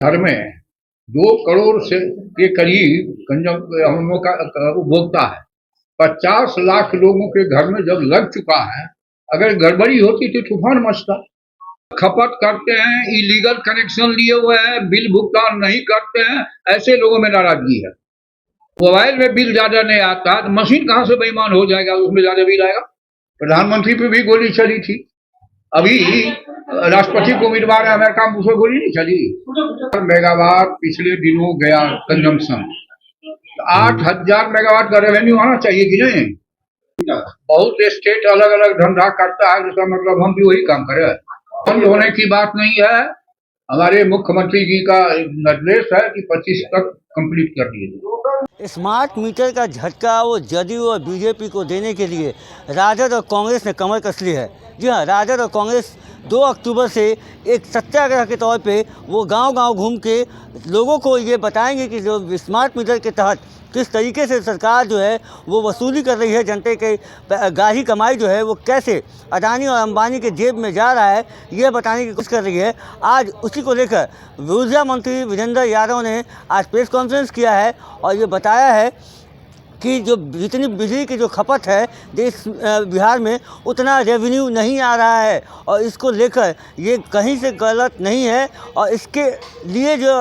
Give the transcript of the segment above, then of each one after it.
घर में 2 करोड़ से के करीब हम लोग का उपभोक्ता है। 50 लाख लोगों के घर में जब लग चुका है, अगर गड़बड़ी होती तो तूफान मचता। खपत करते हैं, इलीगल कनेक्शन लिए हुए हैं, बिल भुगतान नहीं करते हैं, ऐसे लोगों में नाराजगी है। मोबाइल में बिल ज्यादा नहीं आता तो मशीन कहां से बेईमान हो जाएगा, उसमें ज्यादा बिल आएगा। प्रधानमंत्री पे भी गोली चली थी, अभी राष्ट्रपति को उम्मीदवार है अमेरिका में, उसमें गोली नहीं चली। मेगावाट पिछले दिनों गया कंजम्पशन, 8,000 मेगावाट का रेवेन्यू आना चाहिए कि नहीं। बहुत स्टेट अलग अलग धंधा करता है, जिसका मतलब हम भी वही काम करें। बंद होने की बात नहीं है, हमारे मुख्यमंत्री जी का निर्देश है कि 25 तक कंप्लीट कर दिए। स्मार्ट मीटर का झटका वो जदयू और बीजेपी को देने के लिए राजद और कांग्रेस ने कमर कस ली है। जी हाँ, राजद और कांग्रेस 2 अक्टूबर से एक सत्याग्रह के तौर पे वो गांव-गांव घूम के लोगों को ये बताएंगे कि जो स्मार्ट मीटर के तहत किस तरीके से सरकार जो है वो वसूली कर रही है, जनता के गाढ़ी कमाई जो है वो कैसे अदानी और अंबानी के जेब में जा रहा है, ये बताने की कोशिश कर रही है। आज उसी को लेकर ऊर्जा मंत्री विजेंद्र यादव ने आज प्रेस कॉन्फ्रेंस किया है और ये बताया है कि जो जितनी बिजली की जो खपत है देश बिहार में, उतना रेवेन्यू नहीं आ रहा है और इसको लेकर ये कहीं से गलत नहीं है और इसके लिए जो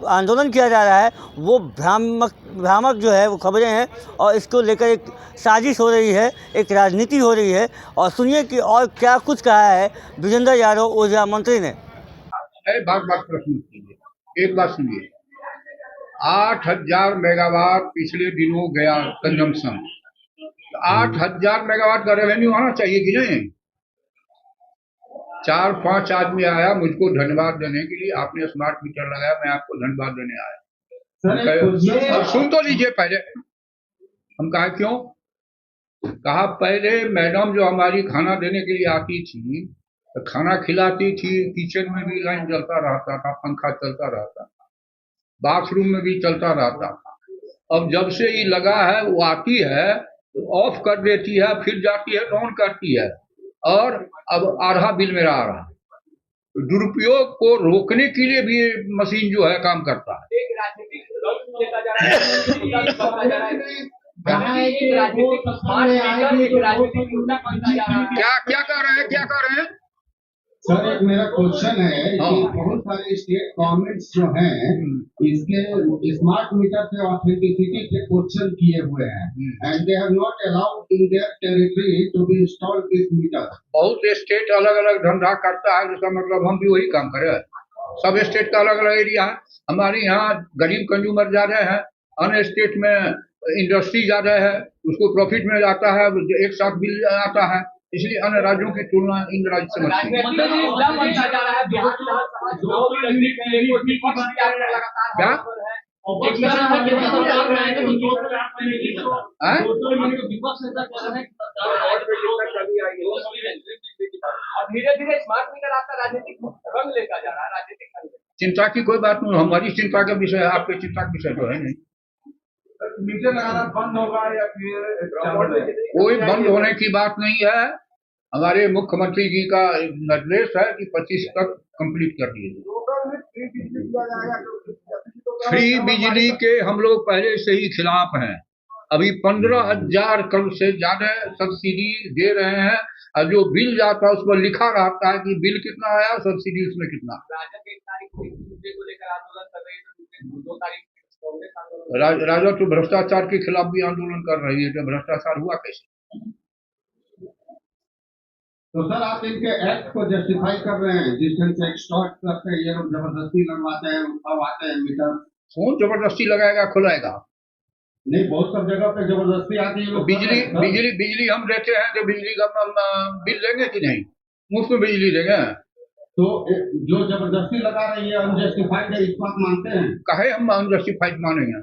आंदोलन किया जा रहा है वो भ्रामक जो है वो खबरें हैं और इसको लेकर एक साजिश हो रही है, एक राजनीति हो रही है। और सुनिए कि और क्या कुछ कहा है विजेंद्र यादव ऊर्जा मंत्री ने। बात प्रश्न कीजिए, एक बात सुनिए। 8,000 मेगावाट पिछले दिनों गया कंजम्पशन, 8,000 मेगावाट का रेवेन्यू आना चाहिए कि नहीं। 4-5 आदमी आया मुझको धन्यवाद देने के लिए, आपने स्मार्ट मीटर लगाया, मैं आपको धन्यवाद देने आया। अब सुन तो लीजिए पहले। हम कहा क्यों, कहा पहले मैडम जो हमारी खाना देने के लिए आती थी, तो खाना खिलाती थी, किचन में भी लाइन जलता रहता था, पंखा चलता रहता था, बाथरूम में भी चलता रहता था। अब जब से ये लगा है, वो आती है तो ऑफ कर देती है, फिर जाती है तो ऑन करती है, और अब आधा बिल मेरा आ रहा है। दुरुपयोग को रोकने के लिए भी मशीन जो है काम करता है। क्या कह रहे हैं, क्या कह रहे हैं सर? एक मेरा क्वेश्चन है कि बहुत सारे स्टेट गवर्नमेंट्स जो हैं इसके स्मार्ट मीटर पे ऑथेंटिसिटी के क्वेश्चन किए हुए हैं and they have not allowed in their territory to be installed this meter. बहुत स्टेट अलग अलग धंधा करता है, जिसका मतलब हम भी वही काम करें। सब स्टेट का अलग अलग एरिया है। हमारे यहाँ गरीब कंज्यूमर ज्यादा है, अन्य स्टेट में इंडस्ट्री ज्यादा है, उसको प्रॉफिट में जाता है, एक साथ बिल आता है, इसलिए अन्य राज्यों की तुलना इन राज्य से क्या धीरे धीरे स्मार्ट मीटर आपका राजनीतिक रंग लेकर जा रहा है, राजनीतिक रंग। चिंता की कोई बात नहीं, हमारी चिंता का विषय है, आपके चिंता का विषय तो है नहीं। मीटर लगाना बंद होगा या फिर कोई बंद होने की बात नहीं है, हमारे मुख्यमंत्री जी का निर्देश है कि 25 तक कंप्लीट कर दिए। फ्री बिजली के हम लोग पहले से ही खिलाफ हैं। अभी 15,000 करोड़ से ज्यादा सब्सिडी दे रहे हैं, और जो बिल जाता है उस पर लिखा रहता है कि बिल कितना आया, सब्सिडी उसमें कितना। राजद तो भ्रष्टाचार के खिलाफ भी आंदोलन कर रही है, तो भ्रष्टाचार हुआ कैसे? तो सर आप इनके एक्ट को जस्टिफाई कर रहे हैं, जिस ढंग से एक्सटॉर्ट करते हैं, ये लोग जबरदस्ती लगवाते हैं, उठवाते हैं मीटर। कौन जबरदस्ती लगाएगा, खुलाएगा? नहीं, बहुत सब जगह पे जबरदस्ती आती है। बिजली हम देते हैं, तो बिजली का बिल लेंगे कि नहीं? मुफ्त में बिजली देंगे। तो जो जबरदस्ती लगा रही है अनजस्टिफाइड है, इस बात मानते हैं? कहे हम अनजस्टिफाइड मानेंगे?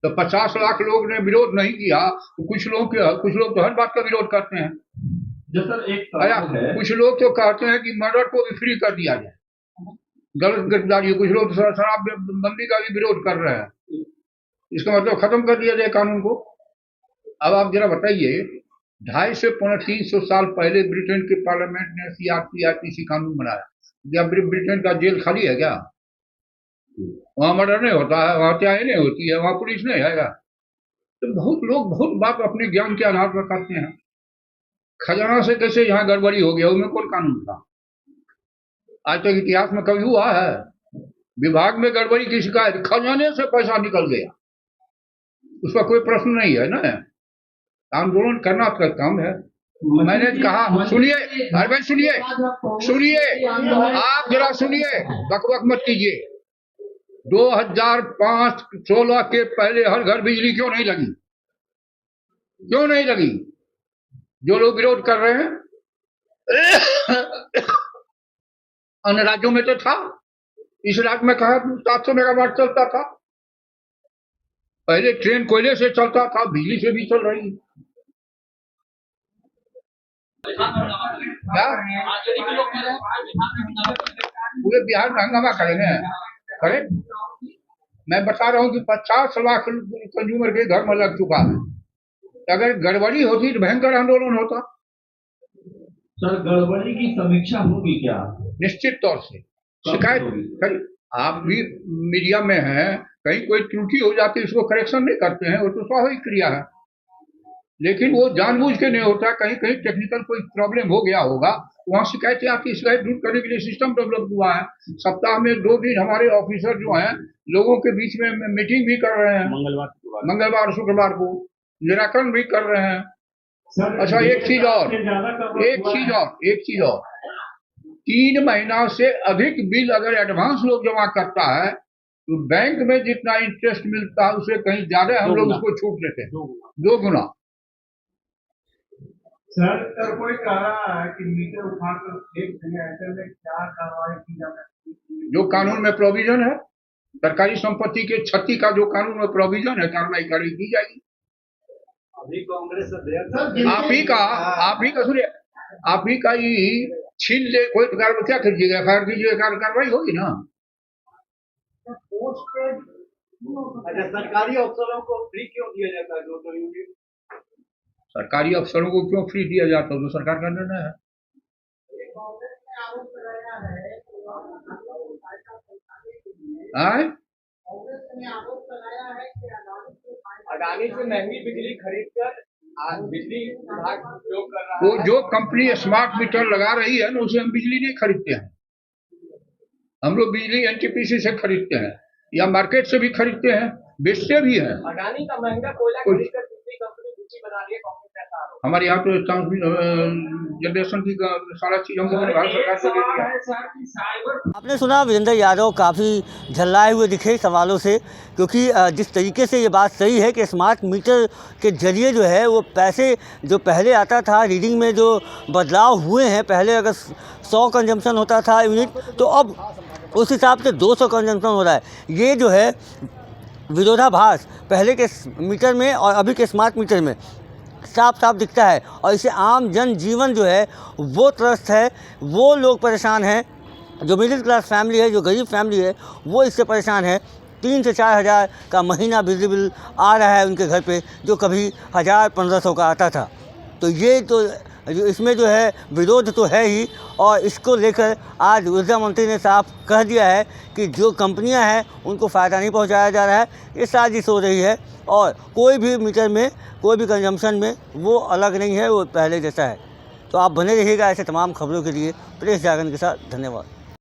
तो 50 लाख लोग ने विरोध नहीं किया, तो कुछ लोग तो हर बात का विरोध करते हैं। जो सर एक कुछ लोग तो कहते हैं कि मर्डर को भी फ्री कर दिया जाए, गलत गिरफ्तारी। कुछ लोग तो शराब बंदी का भी विरोध कर रहे हैं, इसका मतलब खत्म कर दिया जाए कानून को। अब आप जरा बताइए, 250 से 300 साल पहले ब्रिटेन के पार्लियामेंट ने CRPC कानून बनाया, क्या ब्रिटेन का जेल खाली है क्या? वहाँ मर्डर नहीं होता है, वहाँ हत्याएं नहीं होती है, वहाँ पुलिस नहीं आएगा। तो बहुत लोग बहुत बात अपने ज्ञान के आधार पर करते हैं। खजाना से कैसे यहाँ गड़बड़ी हो गया, उसमें कौन कानून था? आज तक इतिहास में कभी हुआ है? विभाग में गड़बड़ी की शिकायत, खजाने से पैसा निकल गया, उसका कोई प्रश्न नहीं है ना। आंदोलन करना का काम है। मैंने कहा, सुनिए, अरे भाई सुनिए, आप जरा सुनिए, बकबक मत कीजिए। 2005-16 के पहले हर घर बिजली क्यों नहीं लगी? क्यों नहीं लगी? जो लोग विरोध कर रहे हैं, अन्य राज्यों में तो था, इस राज्य में कहा 700 मेगावाट चलता था। पहले ट्रेन कोयले से चलता था, बिजली से भी चल रही। क्या पूरे बिहार में हंगामा करेंगे? करें? मैं बता रहा हूँ कि 50 लाख कंज्यूमर के घर में लग चुका है। अगर गड़बड़ी होती तो भयंकर आंदोलन होता। सर, गड़बड़ी की समीक्षा होगी क्या? निश्चित तौर से शिकायत, आप भी मीडिया में हैं, कहीं कोई त्रुटि हो जाती है उसको करेक्शन नहीं करते हैं, वो तो स्वाभाविक क्रिया है। लेकिन वो जानबूझ के नहीं होता, कहीं कहीं टेक्निकल कोई प्रॉब्लम हो गया होगा, वहाँ शिकायतें आती। शिकायत दूर करने के लिए सिस्टम डेवलप हुआ है। सप्ताह में 2 दिन हमारे ऑफिसर जो हैं लोगों के बीच में मीटिंग भी कर रहे हैं, मंगलवार शुक्रवार को निराकरण भी कर रहे हैं। अच्छा, एक चीज और 3 महीना से अधिक बिल अगर एडवांस लोग जमा करता है तो बैंक में जितना इंटरेस्ट मिलता है उससे कहीं ज्यादा हम लोग उसको छूट देते हैं, 2 गुना। सर, कोई कह रहा है कि मीटर उठाकर फेंक देंगे, ऐसे में क्या कार्रवाई की जा सकती है? जो कानून में प्रोविजन है, सरकारी संपत्ति के क्षति का जो कानून में प्रोविजन है, कार्रवाई की जाएगी। अभी कांग्रेस आप ही का सुनिए, आप ही का ही छीन ले कोई प्रकार क्या कीजिएगा? एफआईआर कीजिएगा, कार्रवाई होगी ना। अच्छा, सरकारी अफसरों को फ्री क्यों दिया जाता है 200 यूनिट? सरकारी अफसरों को क्यों फ्री दिया जाता है तो सरकार का निर्णय है। अडानी से महंगी बिजली खरीदकर बिजली विभाग उपयोग कर रहा वो है। जो कंपनी स्मार्ट मीटर लगा रही है ना, उसे हम बिजली नहीं खरीदते हैं। हम लोग बिजली एनटीपीसी से खरीदते हैं या मार्केट से भी खरीदते हैं, बेचते भी हैं। अडानी का महंगा कोयला खरीदकर दूसरी कंपनी बिजली बना रही है, कांग्रेस का आरोप। हमारे यहाँ तो जनरेशन की सारा चीज हम लोगों ने भारत सरकार को दे दिया। आपने सुना वीरेंद्र यादव काफ़ी झल्लाए हुए दिखे सवालों से, क्योंकि जिस तरीके से ये बात सही है कि स्मार्ट मीटर के जरिए जो है वो पैसे जो पहले आता था, रीडिंग में जो बदलाव हुए हैं, पहले अगर 100 कंजम्पशन होता था यूनिट तो अब उस हिसाब से 200 कंजम्पशन हो रहा है। ये जो है विरोधाभास पहले के मीटर में और अभी के स्मार्ट मीटर में साफ साफ दिखता है, और इससे आम जन जीवन जो है वो त्रस्त है। वो लोग परेशान हैं, जो मिडिल क्लास फैमिली है, जो गरीब फैमिली है, वो इससे परेशान है। 3 से 4 हज़ार का महीना बिजली बिल आ रहा है उनके घर पे, जो कभी 1000-1500 का आता था। तो ये तो इसमें जो है विरोध तो है ही, और इसको लेकर आज ऊर्जा मंत्री ने साफ कह दिया है कि जो कंपनियां हैं उनको फ़ायदा नहीं पहुंचाया जा रहा है। ये साजिश हो रही है, और कोई भी मीटर में, कोई भी कंजम्पशन में वो अलग नहीं है, वो पहले जैसा है। तो आप बने रहिएगा ऐसे तमाम खबरों के लिए प्रेस जागरण के साथ। धन्यवाद।